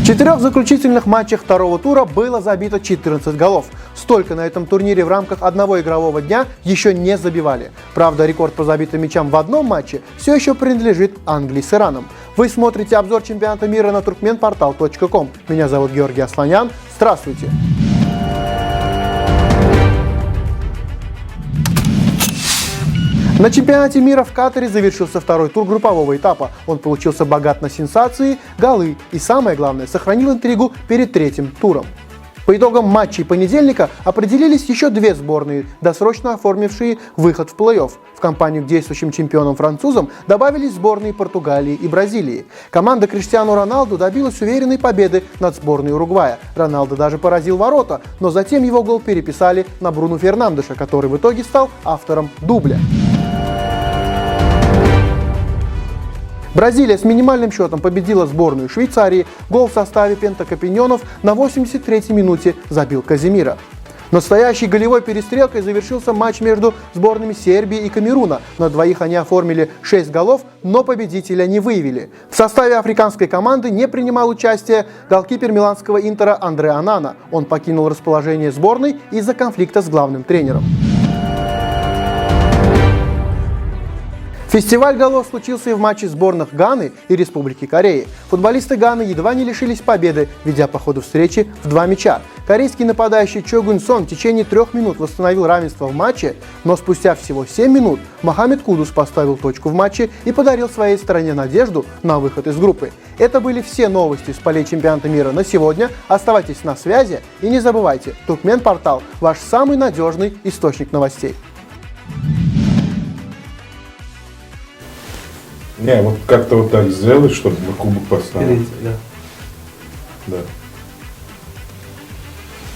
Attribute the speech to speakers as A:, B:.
A: В 4 заключительных матчах второго тура было забито 14 голов. Столько на этом турнире в рамках одного игрового дня еще не забивали. Правда, рекорд по забитым мячам в одном матче все еще принадлежит Англии с Ираном. Вы смотрите обзор чемпионата мира на turkmenportal.com. Меня зовут Георгий Асланян. Здравствуйте! На чемпионате мира в Катаре завершился второй тур группового этапа. Он получился богат на сенсации, голы и, самое главное, сохранил интригу перед третьим туром. По итогам матчей понедельника определились еще две сборные, досрочно оформившие выход в плей-офф. В компанию к действующим чемпионам-французам добавились сборные Португалии и Бразилии. Команда Криштиану Роналду добилась уверенной победы над сборной Уругвая. Роналду даже поразил ворота, но затем его гол переписали на Бруно Фернандеша, который в итоге стал автором дубля. Бразилия с минимальным счетом победила сборную Швейцарии. Гол в составе пентакопиньонов на 83-й минуте забил Каземиро. Настоящей голевой перестрелкой завершился матч между сборными Сербии и Камеруна. На двоих они оформили 6 голов, но победителя не выявили. В составе африканской команды не принимал участие голкипер миланского Интера Андре Онана. Он покинул расположение сборной из-за конфликта с главным тренером. Фестиваль голов случился и в матче сборных Ганы и Республики Кореи. Футболисты Ганы едва не лишились победы, ведя по ходу встречи в 2 мяча. Корейский нападающий Чо Гун Сон в течение 3 минут восстановил равенство в матче, но спустя всего 7 минут Мохаммед Кудус поставил точку в матче и подарил своей стороне надежду на выход из группы. Это были все новости с полей чемпионата мира на сегодня. Оставайтесь на связи и не забывайте, Туркмен-портал – ваш самый надежный источник новостей.
B: Не, вот как-то вот так сделать, чтобы на кубок поставить.
C: Да.
B: Да.